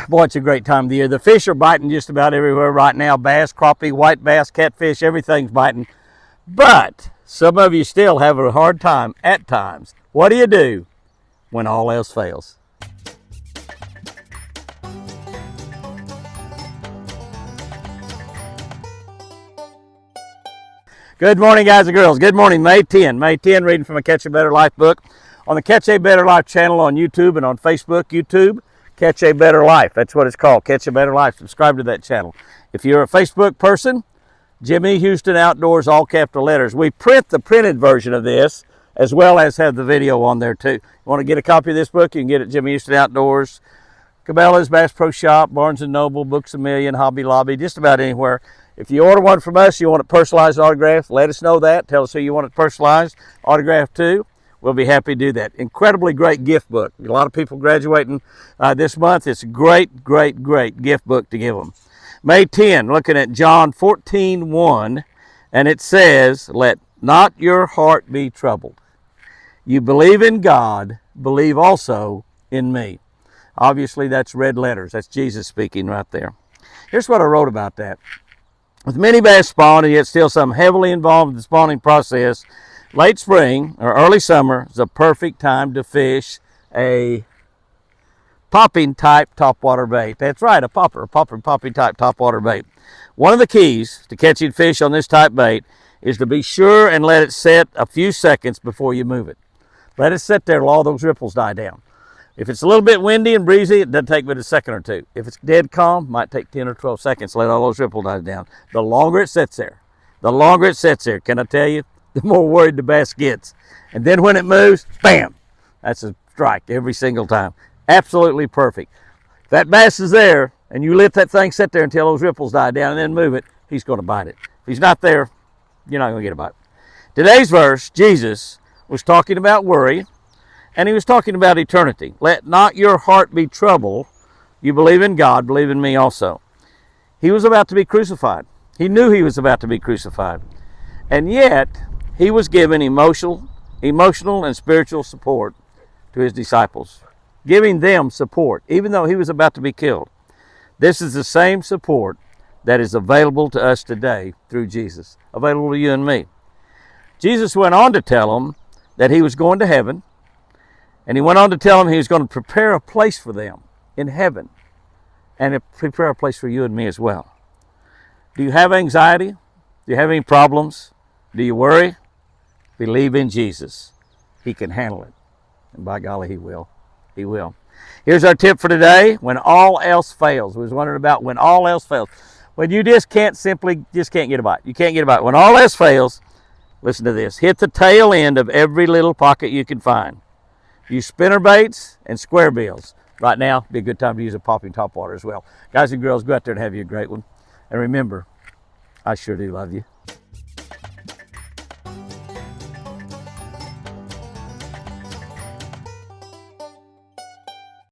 Boy, it's a great time of the year. The fish are biting just about everywhere right now. Bass, crappie, white bass, catfish, everything's biting. But some of you still have a hard time at times. What do you do when all else fails? Good morning, guys and girls. Good morning. May 10, reading from a Catch a Better Life book on the Catch a Better Life channel on YouTube and on Facebook, YouTube, Catch a Better Life. That's what it's called, Catch a Better Life. Subscribe to that channel. If you're a Facebook person, Jimmy Houston Outdoors, all capital letters. We print the printed version of this as well as have the video on there too. You want to get a copy of this book, you can get it at Jimmy Houston Outdoors, Cabela's, Bass Pro Shop, Barnes & Noble, Books A Million, Hobby Lobby, just about anywhere. If you order one from us, you want it personalized, autographed, let us know that. Tell us who you want it personalized, autographed to. We'll be happy to do that. Incredibly great gift book. A lot of people graduating this month. It's a great, great, great gift book to give them. May 10, looking at John 14:1, and it says, "Let not your heart be troubled. You believe in God, believe also in me." Obviously, that's red letters. That's Jesus speaking right there. Here's what I wrote about that. With many bass spawn, and yet still some heavily involved in the spawning process, late spring or early summer is a perfect time to fish a popping type topwater bait. That's right, a popping type topwater bait. One of the keys to catching fish on this type bait is to be sure and let it set a few seconds before you move it. Let it sit there till all those ripples die down. If it's a little bit windy and breezy, it doesn't take but a second or two. If it's dead calm, it might take 10 or 12 seconds to let all those ripples die down. The longer it sits there, can I tell you, the more worried the bass gets. And then when it moves, bam, that's a strike every single time. Absolutely perfect. If that bass is there and you let that thing sit there until those ripples die down and then move it, he's going to bite it. If he's not there, you're not going to get a bite. Today's verse, Jesus was talking about worry, and he was talking about eternity. Let not your heart be troubled. You believe in God, believe in me also. He was about to be crucified. He knew he was about to be crucified. And yet, he was giving emotional and spiritual support to his disciples, giving them support, even though he was about to be killed. This is the same support that is available to us today through Jesus, available to you and me. Jesus went on to tell them that he was going to heaven, and he went on to tell them he was going to prepare a place for them in heaven and prepare a place for you and me as well. Do you have anxiety? Do you have any problems? Do you worry? Believe in Jesus. He can handle it. And by golly, he will. He will. Here's our tip for today. When all else fails. We was wondering about when all else fails. When you just can't get a bite. You can't get a bite. When all else fails, listen to this. Hit the tail end of every little pocket you can find. Use spinner baits and square bills. Right now, it'd be a good time to use a popping topwater as well. Guys and girls, go out there and have you a great one. And remember, I sure do love you.